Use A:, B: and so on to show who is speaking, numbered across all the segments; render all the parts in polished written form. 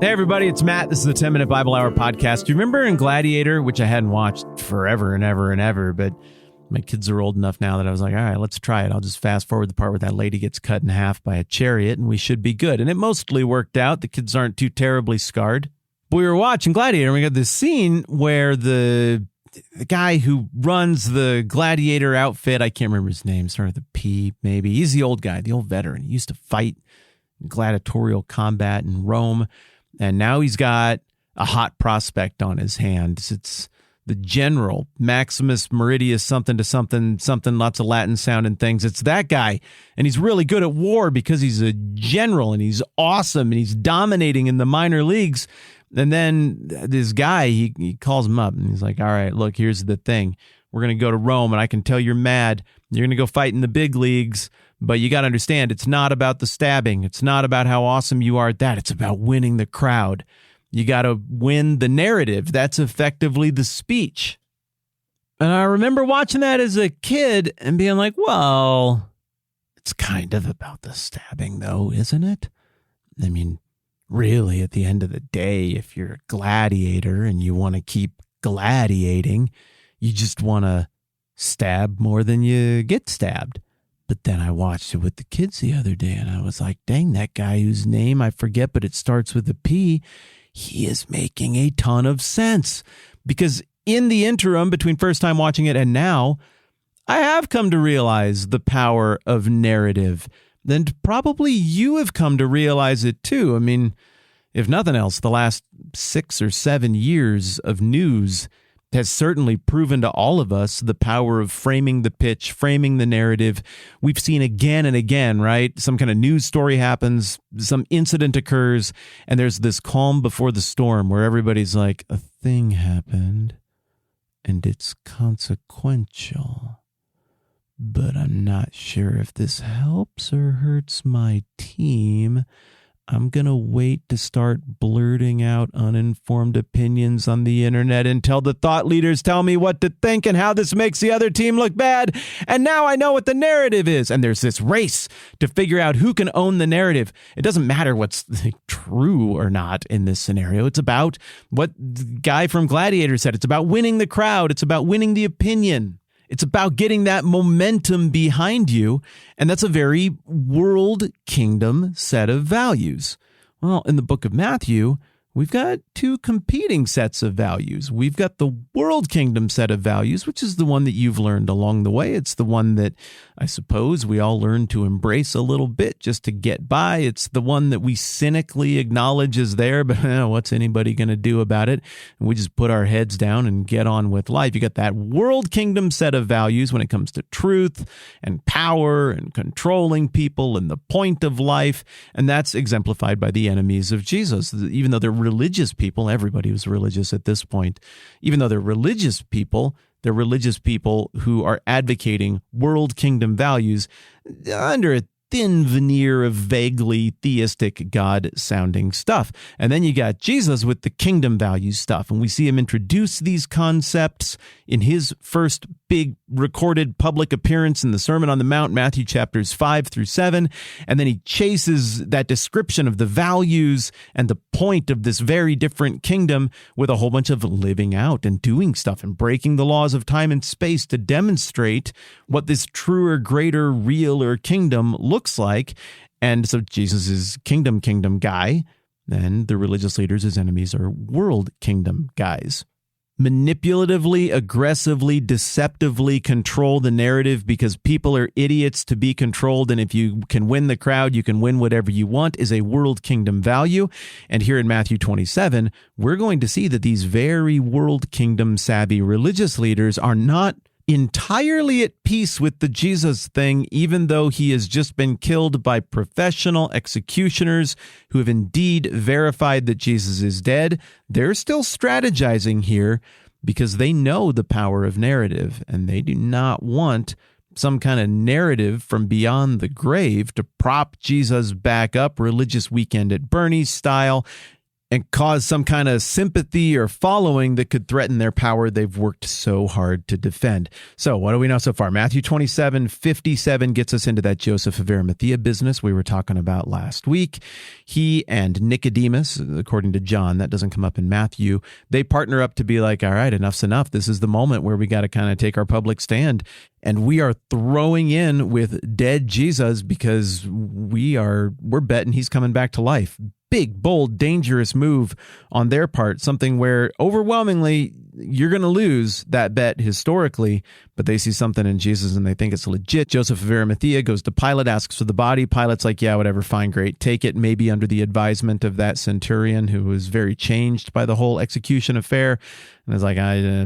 A: Hey everybody, it's Matt. This is the 10-Minute Bible Hour podcast. Do you remember in Gladiator, which I hadn't watched forever and ever and ever, but my kids are old enough now that I was like, all right, let's try it. I'll just fast forward the part where that lady gets cut in half by a chariot and we should be good. And it mostly worked out. The kids aren't too terribly scarred. But we were watching Gladiator and we got this scene where the guy who runs the Gladiator outfit, I can't remember his name, started with a P maybe. He's the old guy, the old veteran. He used to fight gladiatorial combat in Rome. And now he's got a hot prospect on his hands. It's the general, Maximus Meridius something to something, lots of Latin sounding things. It's that guy. And he's really good at war because he's a general and he's awesome and he's dominating in the minor leagues. And then this guy, he calls him up and he's like, all right, look, here's the thing. We're going to go to Rome and I can tell you're mad. You're going to go fight in the big leagues. But you got to understand, it's not about the stabbing. It's not about how awesome you are at that. It's about winning the crowd. You got to win the narrative. That's effectively the speech. And I remember watching that as a kid and being like, well, it's kind of about the stabbing though, isn't it? I mean, really, at the end of the day, if you're a gladiator and you want to keep gladiating, you just want to stab more than you get stabbed. But then I watched it with the kids the other day and I was like, dang, that guy whose name I forget, but it starts with a P, he is making a ton of sense. Because in the interim between first time watching it and now, I have come to realize the power of narrative. And probably you have come to realize it too. I mean, if nothing else, the last 6 or 7 years of news has certainly proven to all of us the power of framing the pitch, framing the narrative. We've seen again and again, right? Some kind of news story happens, some incident occurs, and there's this calm before the storm where everybody's like, a thing happened, and it's consequential. But I'm not sure if this helps or hurts my team. I'm going to wait to start blurting out uninformed opinions on the internet until the thought leaders tell me what to think and how this makes the other team look bad. And now I know what the narrative is. And there's this race to figure out who can own the narrative. It doesn't matter what's true or not in this scenario. It's about what the guy from Gladiator said. It's about winning the crowd. It's about winning the opinion. It's about getting that momentum behind you, and that's a very world kingdom set of values. Well, in the book of Matthew, we've got two competing sets of values. We've got the world kingdom set of values, which is the one that you've learned along the way. It's the one that I suppose we all learn to embrace a little bit just to get by. It's the one that we cynically acknowledge is there, but what's anybody going to do about it? And we just put our heads down and get on with life. You got that world kingdom set of values when it comes to truth and power and controlling people and the point of life. And that's exemplified by the enemies of Jesus. Even though they're religious people, everybody was religious at this point. Even though they're religious people who are advocating world kingdom values under a thin veneer of vaguely theistic God-sounding stuff. And then you got Jesus with the kingdom values stuff. And we see him introduce these concepts in his first big recorded public appearance in the Sermon on the Mount, Matthew chapters 5 through 7. And then he chases that description of the values and the point of this very different kingdom with a whole bunch of living out and doing stuff and breaking the laws of time and space to demonstrate what this truer, greater, realer kingdom looks like. And so Jesus is kingdom guy, and the religious leaders, his enemies, are world kingdom guys. Manipulatively, aggressively, deceptively control the narrative because people are idiots to be controlled. And if you can win the crowd, you can win whatever you want is a world kingdom value. And here in Matthew 27, we're going to see that these very world kingdom savvy religious leaders are not entirely at peace with the Jesus thing, even though he has just been killed by professional executioners who have indeed verified that Jesus is dead. They're still strategizing here because they know the power of narrative, and they do not want some kind of narrative from beyond the grave to prop Jesus back up, religious weekend at Bernie's style. and cause some kind of sympathy or following that could threaten their power they've worked so hard to defend. So what do we know so far? Matthew 27:57 gets us into that Joseph of Arimathea business we were talking about last week. He and Nicodemus, according to John, that doesn't come up in Matthew, they partner up to be like, all right, enough's enough. This is the moment where we got to kind of take our public stand. And we are throwing in with dead Jesus because we're betting he's coming back to life. Big, bold, dangerous move on their part, something where overwhelmingly you're going to lose that bet historically, but they see something in Jesus and they think it's legit. Joseph of Arimathea goes to Pilate, asks for the body. Pilate's like, yeah, whatever, fine, great, take it, maybe under the advisement of that centurion who was very changed by the whole execution affair. And it's like,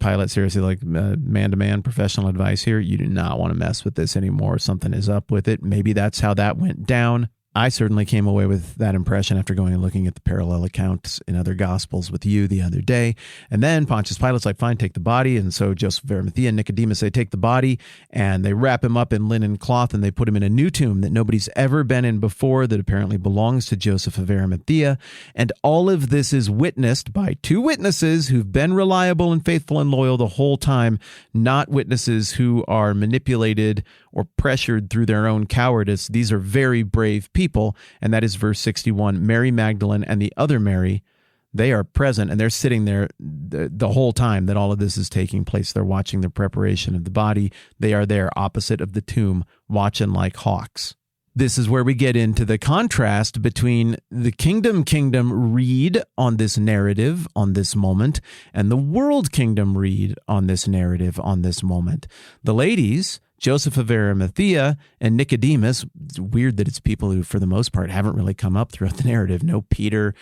A: Pilate, seriously, like man-to-man professional advice here. You do not want to mess with this anymore. Something is up with it. Maybe that's how that went down. I certainly came away with that impression after going and looking at the parallel accounts in other Gospels with you the other day. And then Pontius Pilate's like, fine, take the body. And so Joseph of Arimathea and Nicodemus, they take the body and they wrap him up in linen cloth and they put him in a new tomb that nobody's ever been in before that apparently belongs to Joseph of Arimathea. And all of this is witnessed by two witnesses who've been reliable and faithful and loyal the whole time, not witnesses who are manipulated or pressured through their own cowardice. These are very brave people, and that is verse 61. Mary Magdalene and the other Mary, they are present, and they're sitting there the whole time that all of this is taking place. They're watching the preparation of the body. They are there opposite of the tomb, watching like hawks. This is where we get into the contrast between the kingdom read on this narrative, on this moment, and the world kingdom read on this narrative, on this moment. The ladies, Joseph of Arimathea and Nicodemus, it's weird that it's people who, for the most part, haven't really come up throughout the narrative. No Peter,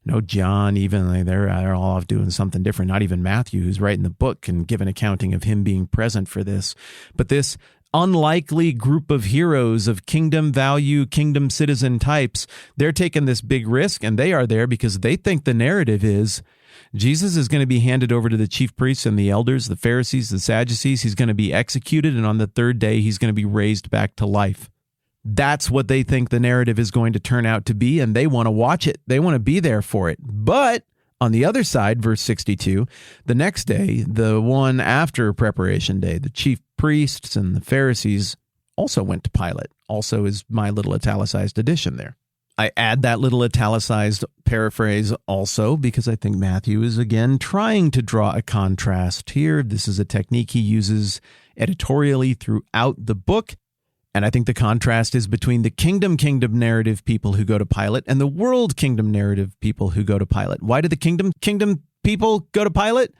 A: no John, even they're all off doing something different. Not even Matthew, who's writing the book and give an accounting of him being present for this. But this unlikely group of heroes of kingdom value, kingdom citizen types, they're taking this big risk, and they are there because they think the narrative is Jesus is going to be handed over to the chief priests and the elders, the Pharisees, the Sadducees. He's going to be executed, and on the third day, he's going to be raised back to life. That's what they think the narrative is going to turn out to be, and they want to watch it. They want to be there for it. But on the other side, verse 62, the next day, the one after preparation day, the chief priests and the Pharisees also went to Pilate. Also is my little italicized addition there. I add that little italicized paraphrase also because I think Matthew is again trying to draw a contrast here. This is a technique he uses editorially throughout the book. And I think the contrast is between the kingdom narrative people who go to Pilate and the world kingdom narrative people who go to Pilate. Why do the kingdom people go to Pilate?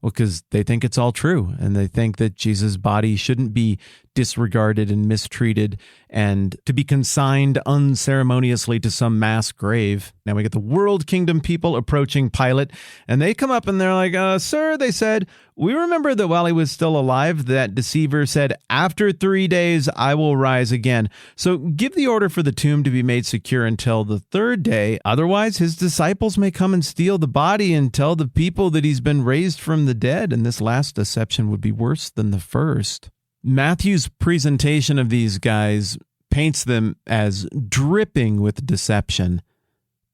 A: Well, because they think it's all true, and they think that Jesus' body shouldn't be disregarded and mistreated and to be consigned unceremoniously to some mass grave. Now we get the world kingdom people approaching Pilate, and they come up and they're like, sir, they said, we remember that while he was still alive, that deceiver said, after 3 days, I will rise again. So give the order for the tomb to be made secure until the third day. Otherwise, his disciples may come and steal the body and tell the people that he's been raised from the dead. And this last deception would be worse than the first. Matthew's presentation of these guys paints them as dripping with deception.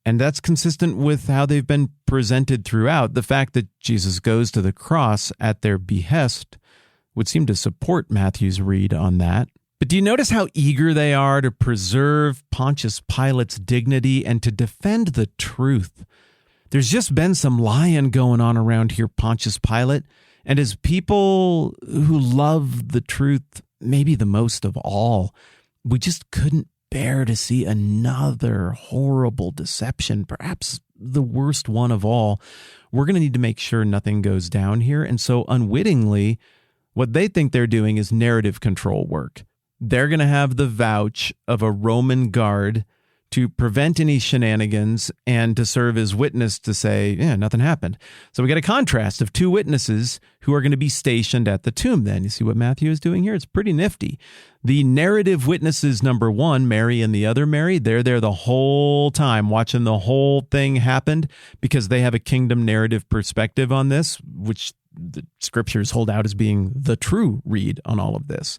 A: And that's consistent with how they've been presented throughout. The fact that Jesus goes to the cross at their behest would seem to support Matthew's read on that. But do you notice how eager they are to preserve Pontius Pilate's dignity and to defend the truth? There's just been some lying going on around here, Pontius Pilate. And as people who love the truth, maybe the most of all, we just couldn't bear to see another horrible deception, perhaps the worst one of all. We're going to need to make sure nothing goes down here. And so unwittingly, what they think they're doing is narrative control work. They're going to have the vouch of a Roman guard to prevent any shenanigans and to serve as witness to say, yeah, nothing happened. So we get a contrast of two witnesses who are going to be stationed at the tomb then. You see what Matthew is doing here? It's pretty nifty. The narrative witnesses, number one, Mary and the other Mary, they're there the whole time watching the whole thing happen because they have a kingdom narrative perspective on this, which the scriptures hold out as being the true read on all of this.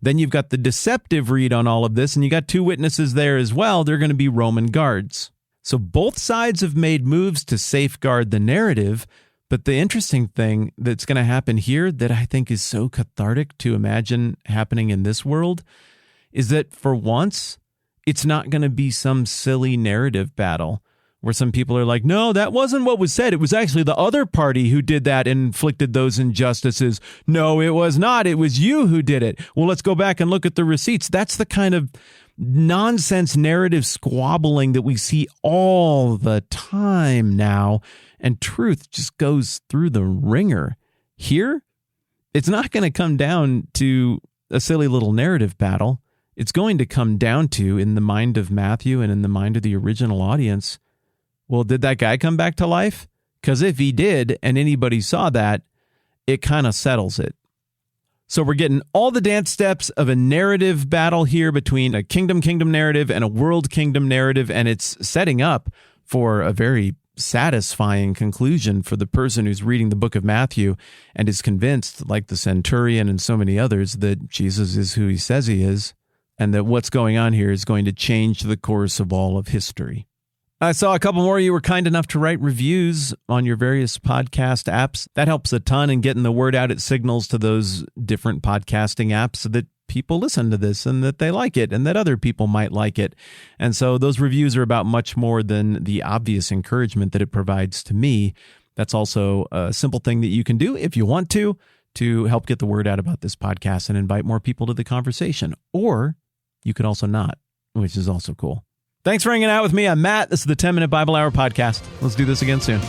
A: Then you've got the deceptive read on all of this, and you got two witnesses there as well. They're going to be Roman guards. So both sides have made moves to safeguard the narrative. But the interesting thing that's going to happen here that I think is so cathartic to imagine happening in this world is that for once, it's not going to be some silly narrative battle where some people are like, no, that wasn't what was said. It was actually the other party who did that and inflicted those injustices. No, it was not. It was you who did it. Well, let's go back and look at the receipts. That's the kind of nonsense narrative squabbling that we see all the time now. And truth just goes through the ringer. Here, it's not going to come down to a silly little narrative battle. It's going to come down to, in the mind of Matthew and in the mind of the original audience, well, did that guy come back to life? Because if he did, and anybody saw that, it kind of settles it. So we're getting all the dance steps of a narrative battle here between a kingdom narrative and a world kingdom narrative, and it's setting up for a very satisfying conclusion for the person who's reading the book of Matthew and is convinced, like the centurion and so many others, that Jesus is who he says he is, and that what's going on here is going to change the course of all of history. I saw a couple more of you were kind enough to write reviews on your various podcast apps. That helps a ton in getting the word out. It signals to those different podcasting apps so that people listen to this and that they like it and that other people might like it. And so those reviews are about much more than the obvious encouragement that it provides to me. That's also a simple thing that you can do if you want to help get the word out about this podcast and invite more people to the conversation. Or you could also not, which is also cool. Thanks for hanging out with me. I'm Matt. This is the 10-Minute Bible Hour Podcast. Let's do this again soon.